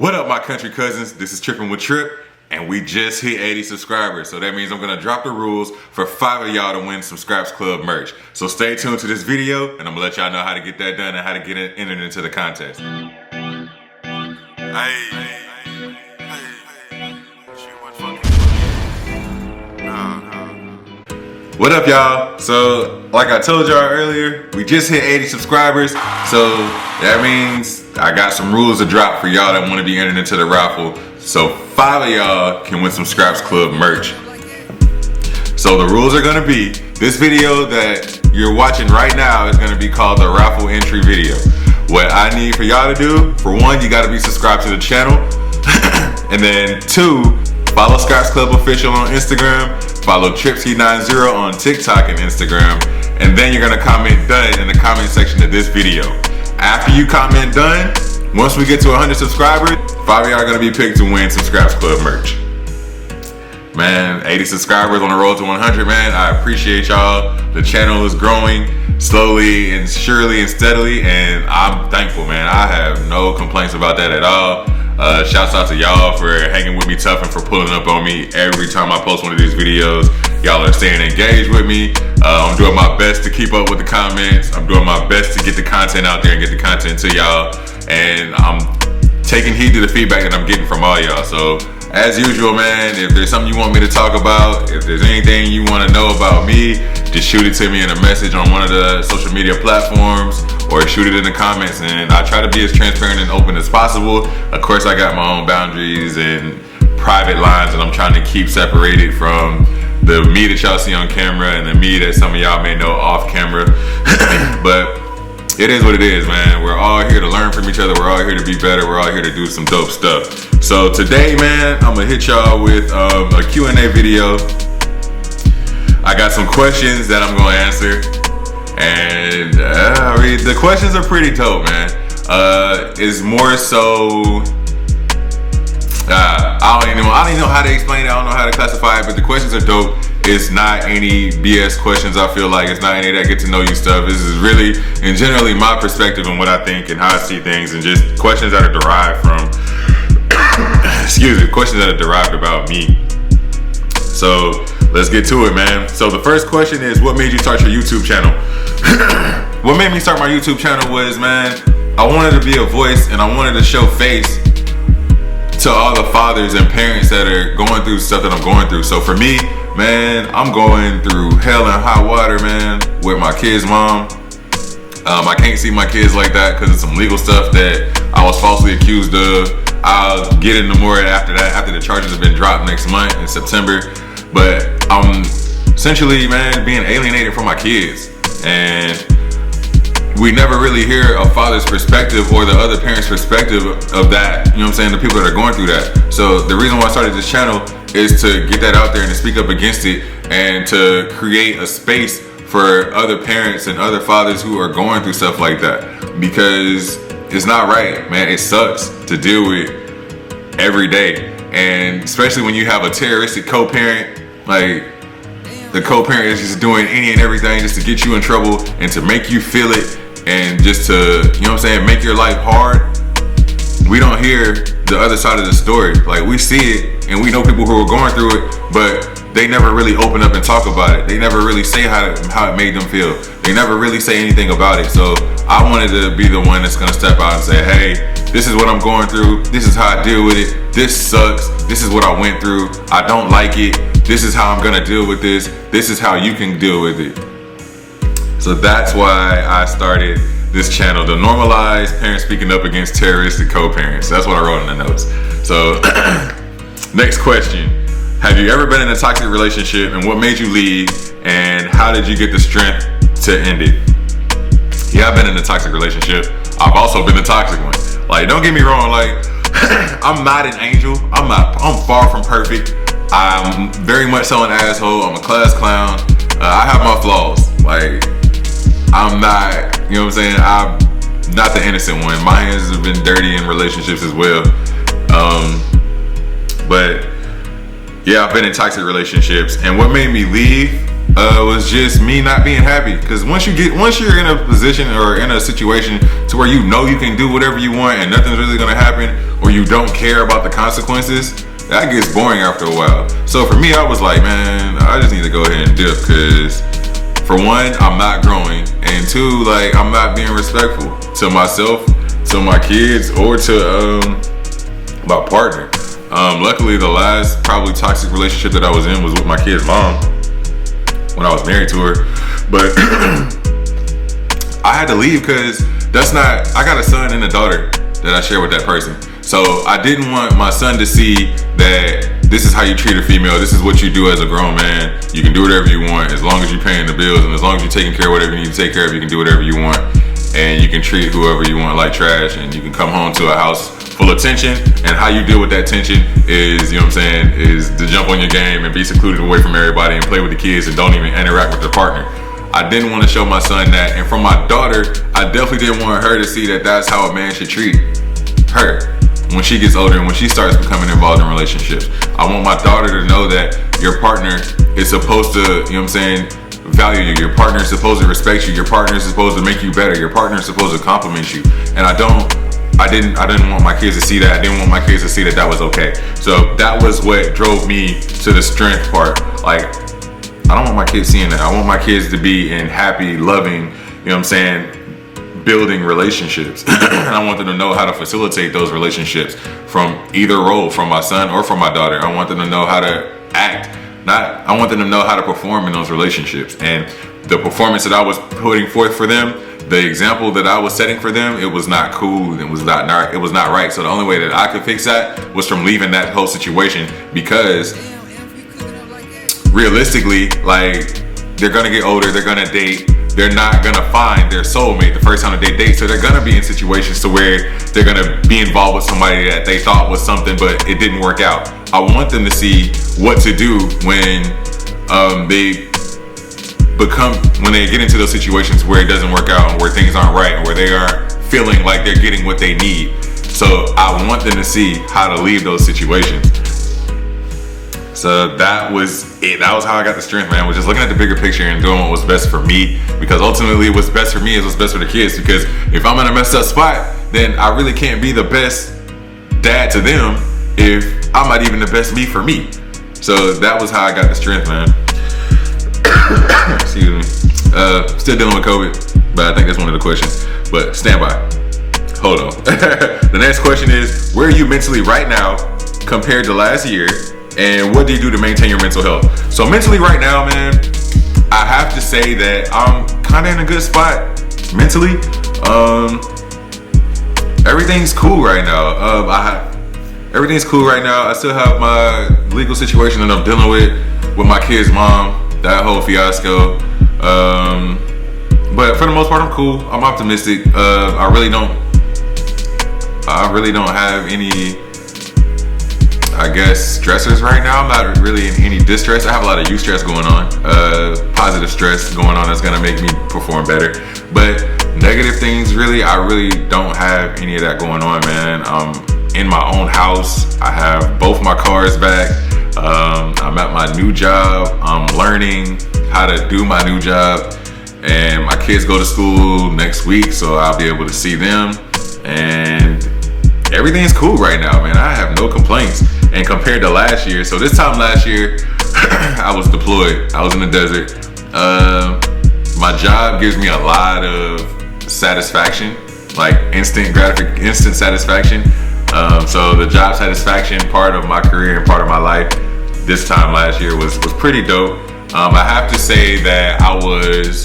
What up, my country cousins? This is Trippin' with Trip, and we just hit 80 subscribers. So that means I'm gonna drop the rules for 5 of y'all to win some Scraps Club merch. So stay tuned to this video, and I'm gonna let y'all know how to get that done and how to get entered into the contest. What up, y'all? So, like I told y'all earlier, we just hit 80 subscribers. So that means I got some rules to drop for y'all that want to be entered into the raffle. So 5 of y'all can win some Scraps Club merch. So the rules are gonna be, this video that you're watching right now is gonna be called the Raffle Entry video. What I need for y'all to do, for 1, you gotta be subscribed to the channel. And then 2, follow Scraps Club Official on Instagram. Follow Tripsky90 on TikTok and Instagram. And then you're gonna comment done in the comment section of this video. After you comment done, once we get to 100 subscribers, 5 of y'all are gonna be picked to win some Scraps Club merch. Man, 80 subscribers on the road to 100, man. I appreciate y'all. The channel is growing slowly and surely and steadily, and I'm thankful, man. I have no complaints about that at all. Shouts out to y'all for hanging with me tough and for pulling up on me every time I post one of these videos. Y'all are staying engaged with me. I'm doing my best to keep up with the comments. I'm doing my best to get the content out there and get the content to y'all. And I'm taking heed to the feedback that I'm getting from all y'all. So as usual, man, if there's something you want me to talk about, if there's anything you want to know about me, just shoot it to me in a message on one of the social media platforms or shoot it in the comments, and I try to be as transparent and open as possible. Of course, I got my own boundaries and private lines that I'm trying to keep separated from the me that y'all see on camera and the me that some of y'all may know off camera. But it is what it is, man. We're all here to learn from each other. We're all here to be better. We're all here to do some dope stuff. So today, man, I'm gonna hit y'all with a Q&A video. I got some questions that I'm gonna answer. And I mean, the questions are pretty dope, man. It's more so, I don't even know how to explain it. I don't know how to classify it, but the questions are dope. It's not any BS questions, I feel like. It's not any of that get to know you stuff. This is really and generally my perspective and what I think and how I see things, and just questions that are derived from, questions that are derived about me. So let's get to it, man. So the first question is, what made you start your YouTube channel? What made me start my YouTube channel was, man, I wanted to be a voice and I wanted to show face to all the fathers and parents that are going through stuff that I'm going through. So for me, man, I'm going through hell and high water, man, with my kid's mom. I can't see my kids like that because of some legal stuff that I was falsely accused of. I'll get into more after that, after the charges have been dropped next month in September. But I'm essentially, man, being alienated from my kids. And we never really hear a father's perspective or the other parent's perspective of that. You know what I'm saying? The people that are going through that. So the reason why I started this channel is to get that out there and to speak up against it and to create a space for other parents and other fathers who are going through stuff like that. Because it's not right, man. It sucks to deal with every day. And especially when you have a terroristic co-parent, like the co-parent is just doing any and everything just to get you in trouble and to make you feel it and just to, you know what I'm saying, make your life hard. We don't hear the other side of the story. Like, we see it and we know people who are going through it, but they never really open up and talk about it. They never really say how it made them feel. They never really say anything about it. So I wanted to be the one that's gonna step out and say, hey, this is what I'm going through. This is how I deal with it. This sucks. This is what I went through. I don't like it. This is how I'm gonna deal with this. This is how you can deal with it. So that's why I started this channel, to normalize parents speaking up against terroristic co-parents. That's what I wrote in the notes. So next question. Have you ever been in a toxic relationship, and what made you leave, and how did you get the strength to end it? Yeah, I've been in a toxic relationship. I've also been the toxic one. Like, don't get me wrong, like, I'm not an angel. I'm far from perfect. I'm very much so an asshole. I'm a class clown. I have my flaws. Like, I'm not, you know what I'm saying? I'm not the innocent one. My hands have been dirty in relationships as well. But yeah, I've been in toxic relationships, and what made me leave was just me not being happy. Because once you're in a position or in a situation to where you know you can do whatever you want and nothing's really gonna happen, or you don't care about the consequences, that gets boring after a while. So for me, I was like, man, I just need to go ahead and dip, because for one, I'm not growing, and two, like, I'm not being respectful to myself, to my kids, or to my partner. Luckily, the last probably toxic relationship that I was in was with my kid's mom when I was married to her. But I had to leave because I got a son and a daughter that I share with that person. So I didn't want my son to see that this is how you treat a female. This is what you do as a grown man. You can do whatever you want as long as you're paying the bills, and as long as you're taking care of whatever you need to take care of, you can do whatever you want. And you can treat whoever you want like trash, and you can come home to a house full of tension, and how you deal with that tension is, you know what I'm saying, is to jump on your game and be secluded away from everybody and play with the kids and don't even interact with the partner. I didn't want to show my son that, and from my daughter, I definitely didn't want her to see that that's how a man should treat her when she gets older and when she starts becoming involved in relationships. I want my daughter to know that your partner is supposed to, you know what I'm saying, value you. Your partner is supposed to respect you. Your partner is supposed to make you better. Your partner is supposed to compliment you. And I didn't want my kids to see that. I didn't want my kids to see that that was okay. So that was what drove me to the strength part. Like, I don't want my kids seeing that. I want my kids to be in happy, loving, you know what I'm saying, building relationships. And I want them to know how to facilitate those relationships from either role, from my son or from my daughter. I want them to know how to act. I want them to know how to perform in those relationships. And the performance that I was putting forth for them, the example that I was setting for them, it was not cool. It was not right. So the only way that I could fix that was from leaving that whole situation, because realistically, like, they're gonna get older, they're gonna date, they're not gonna find their soulmate the first time that they date. So they're gonna be in situations to where they're gonna be involved with somebody that they thought was something, but it didn't work out. I want them to see what to do when they get into those situations where it doesn't work out and where things aren't right and where they aren't feeling like they're getting what they need. So I want them to see how to leave those situations. So that was it. That was how I got the strength, man. Was just looking at the bigger picture and doing what was best for me, because ultimately what's best for me is what's best for the kids. Because if I'm in a messed up spot, then I really can't be the best dad to them if I'm not even the best me for me. So that was how I got the strength, man. Excuse me. Still dealing with COVID, but I think that's one of the questions. But stand by. Hold on. The next question is, where are you mentally right now compared to last year? And what do you do to maintain your mental health? So mentally right now, man, I have to say that I'm kind of in a good spot mentally. Everything's cool right now. Everything's cool right now. I still have my legal situation that I'm dealing with my kid's mom, that whole fiasco. But for the most part, I'm cool. I'm optimistic. I really don't have any, I guess, stressors right now. I'm not really in any distress. I have a lot of eustress going on, positive stress going on that's gonna make me perform better. But negative things, I really don't have any of that going on, man. I'm in my own house. I have both my cars back. I'm at my new job. I'm learning how to do my new job. And my kids go to school next week, so I'll be able to see them. And everything's cool right now, man. I have no complaints. And compared to last year, so this time last year, I was deployed. I was in the desert. My job gives me a lot of satisfaction, like instant satisfaction. So the job satisfaction part of my career and part of my life this time last year was pretty dope. I have to say that I was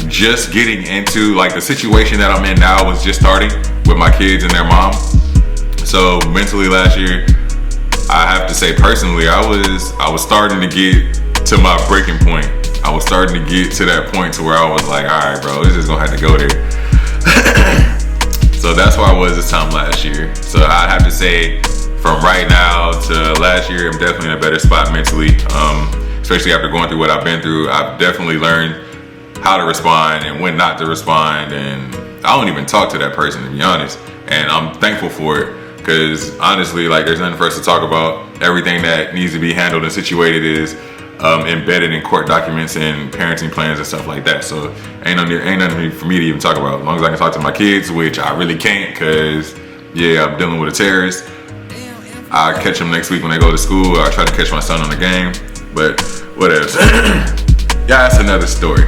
just getting into, like, the situation that I'm in now was just starting with my kids and their mom. So mentally last year, I have to say personally, I was starting to get to my breaking point. I was starting to get to that point to where I was like, all right, bro, this is gonna have to go there. So that's where I was this time last year. So I have to say, from right now to last year, I'm definitely in a better spot mentally. Especially after going through what I've been through, I've definitely learned how to respond and when not to respond. And I don't even talk to that person, to be honest. And I'm thankful for it, because honestly, like, there's nothing for us to talk about. Everything that needs to be handled and situated is embedded in court documents and parenting plans and stuff like that. So ain't nothing for me to even talk about. As long as I can talk to my kids, which I really can't, because yeah, I'm dealing with a terrorist. I catch them next week when they go to school. I try to catch my son on the game, but whatever. Yeah, that's another story.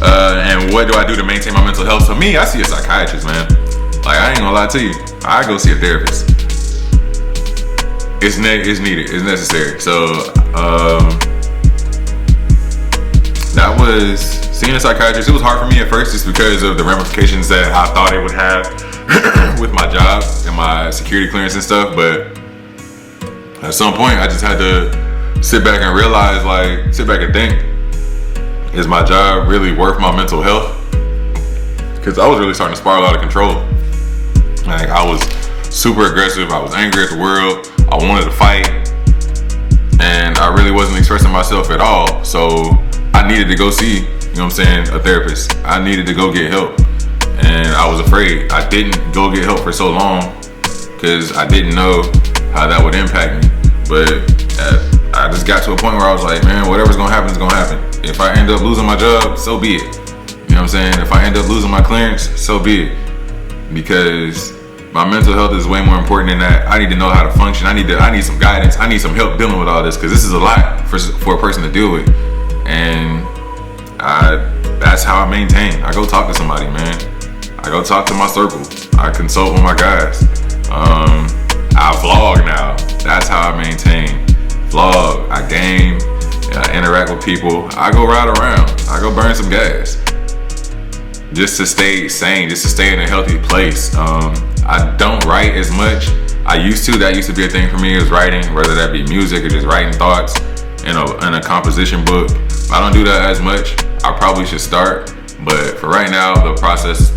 And what do I do to maintain my mental health? For me, I see a psychiatrist, man. Like, I ain't gonna lie to you, I go see a therapist. It's needed, it's necessary. So that was seeing a psychiatrist. It was hard for me at first just because of the ramifications that I thought it would have with my job and my security clearance and stuff. But at some point, I just had to sit back and realize, like, sit back and think, is my job really worth my mental health? Because I was really starting to spiral out of control. Like, I was super aggressive. I was angry at the world. I wanted to fight. And I really wasn't expressing myself at all. So I needed to go see, you know what I'm saying, a therapist. I needed to go get help. And I was afraid. I didn't go get help for so long because I didn't know how that would impact me. But I just got to a point where I was like, man, whatever's gonna happen is gonna happen. If I end up losing my job, so be it. You know what I'm saying? If I end up losing my clearance, so be it. Because my mental health is way more important than that. I need to know how to function. I need some guidance. I need some help dealing with all this because this is a lot for a person to deal with. And that's how I maintain. I go talk to somebody, man. I go talk to my circle. I consult with my guys. I vlog now. That's how I maintain. Vlog, I game, I interact with people. I go ride around. I go burn some gas. Just to stay sane, just to stay in a healthy place. I don't write as much. I used to. That used to be a thing for me, is writing, whether that be music or just writing thoughts in a composition book. I don't do that as much. I probably should start, but for right now, the processes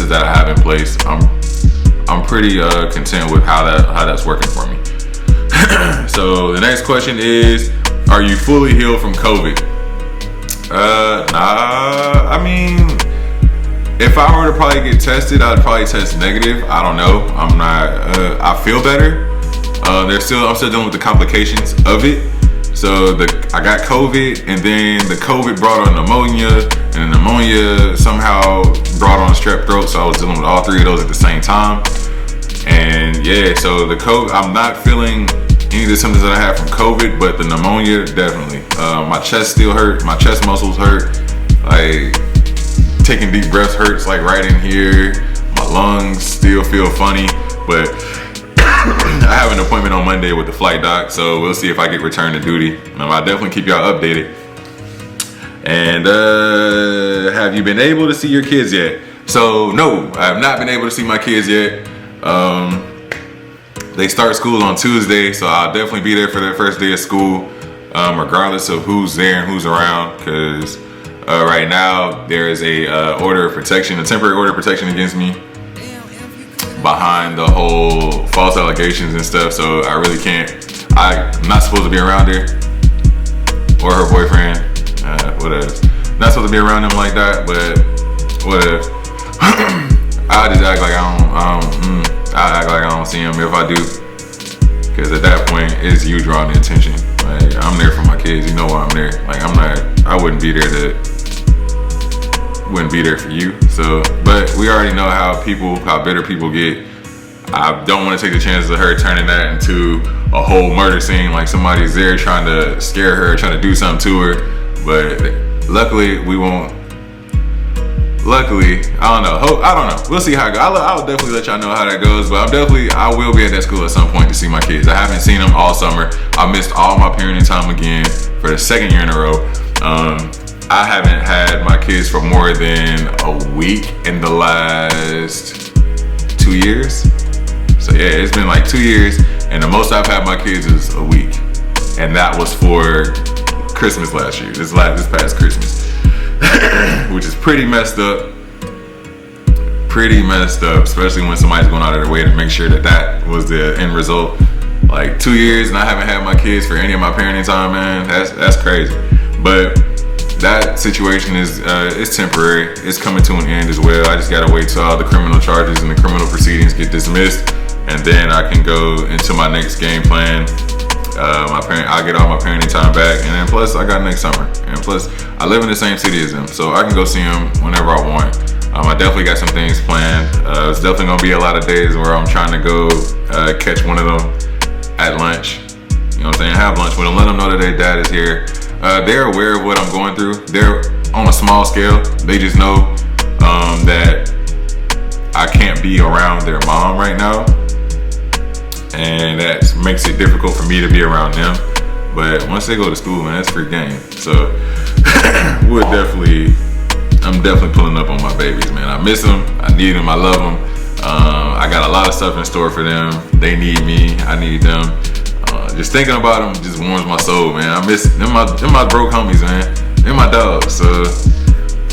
that I have in place, I'm pretty content with how that's working for me. So the next question is, are you fully healed from COVID? Nah. I mean, if I were to probably get tested, I'd probably test negative. I don't know. I'm not. I feel better. I'm still dealing with the complications of it. So I got COVID, and then the COVID brought on pneumonia, and the pneumonia somehow brought on strep throat. So I was dealing with all three of those at the same time. And yeah, so the COVID, I'm not feeling any of the symptoms that I had from COVID, but the pneumonia definitely. My chest still hurt. My chest muscles hurt. Like, taking deep breaths hurts, like right in here. My lungs still feel funny, but I have an appointment on Monday with the flight doc, so we'll see if I get returned to duty. I'll definitely keep y'all updated. And have you been able to see your kids yet? So no, I have not been able to see my kids yet. They start school on Tuesday, so I'll definitely be there for their first day of school, regardless of who's there and who's around, because right now there is a order of protection, a temporary order of protection against me behind the whole false allegations and stuff. So I really can't. I'm not supposed to be around her or her boyfriend. Whatever. Not supposed to be around them like that, but whatever. I just act like I act like I don't see him if I do, because at that point it's you drawing the attention. Like, I'm there for my kids. You know why I'm there. Like, I wouldn't be there for you. So, but we already know how bitter people get. I don't want to take the chances of her turning that into a whole murder scene, like somebody's there trying to scare her, trying to do something to her. But luckily we won't. Luckily, I don't know. We'll see how it goes. I'll definitely let y'all know how that goes. But I will be at that school at some point to see my kids. I haven't seen them all summer. I missed all my parenting time again for the second year in a row. I haven't had my kids for more than a week in the last 2 years. So yeah, it's been like 2 years, and the most I've had my kids is a week, and that was for Christmas last year. This past Christmas. Which is pretty messed up, especially when somebody's going out of their way to make sure that was the end result. Like 2 years and I haven't had my kids for any of my parenting time, man. That's crazy. But that situation is temporary. It's coming to an end as well. I just gotta wait till all the criminal charges and the criminal proceedings get dismissed, and then I can go into my next game plan. I'll get all my parenting time back, and then plus I got next summer, and plus I live in the same city as them, so I can go see them whenever I want. I definitely got some things planned. It's definitely gonna be a lot of days where I'm trying to go catch one of them at lunch. You know what I'm saying? Have lunch with them, let them know that their dad is here. They're aware of what I'm going through. They're on a small scale. They just know that I can't be around their mom right now, and that makes it difficult for me to be around them. But once they go to school, man, that's free game. So I'm definitely pulling up on my babies, man. I miss them, I need them, I love them. I got a lot of stuff in store for them. They need me, I need them. Just thinking about them just warms my soul, man. I miss them, my broke homies, man. They're my dogs. So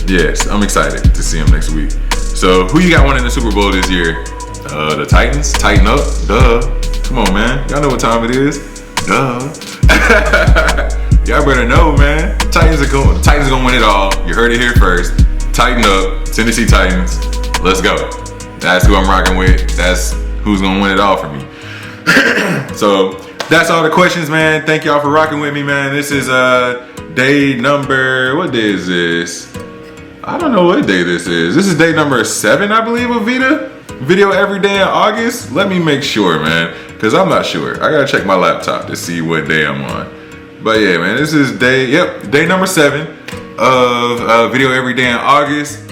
yes, I'm excited to see them next week. So who you got winning the Super Bowl this year? The Titans. Tighten up. Duh. Come on, man. Y'all know what time it is. Duh. Y'all better know, man. The Titans are gonna win it all. You heard it here first. Tighten up. Tennessee Titans. Let's go. That's who I'm rocking with. That's who's gonna win it all for me. So that's all the questions, man. Thank y'all for rocking with me, man. This is day number, what day is this? I don't know what day this is. This is day number 7, I believe, of video every day in August. Let me make sure, man, because I'm not sure. I gotta check my laptop to see what day I'm on. But yeah, man, this is day number 7 of video every day in August.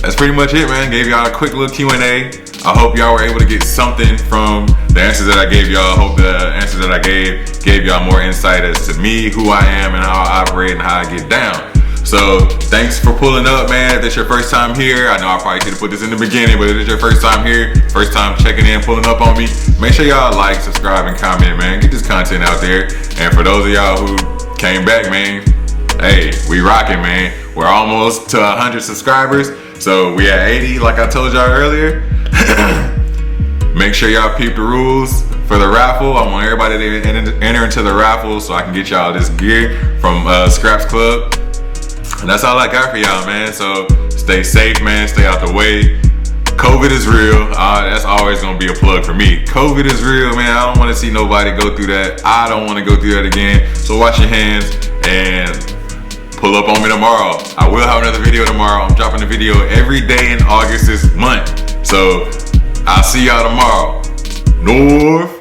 That's pretty much it, man. Gave y'all a quick little Q&A. I hope y'all were able to get something from the answers that I gave y'all. I hope the answers that I gave y'all more insight as to me, who I am, and how I operate and how I get down. So thanks for pulling up, man. If it's your first time here, I know I probably should have put this in the beginning, but if it's your first time here, first time checking in, pulling up on me, make sure y'all like, subscribe, and comment, man. Get this content out there. And for those of y'all who came back, man, hey, we rocking, man. We're almost to 100 subscribers. So we at 80, like I told y'all earlier. Make sure y'all peep the rules for the raffle. I want everybody to enter into the raffle so I can get y'all this gear from Scraps Club. And that's all I got for y'all, man. So stay safe, man. Stay out the way. COVID is real. That's always gonna be a plug for me. COVID is real, man. I don't want to see nobody go through that. I don't want to go through that again. So wash your hands and pull up on me tomorrow. I will have another video tomorrow. I'm dropping a video every day in August this month. So I'll see y'all tomorrow. North.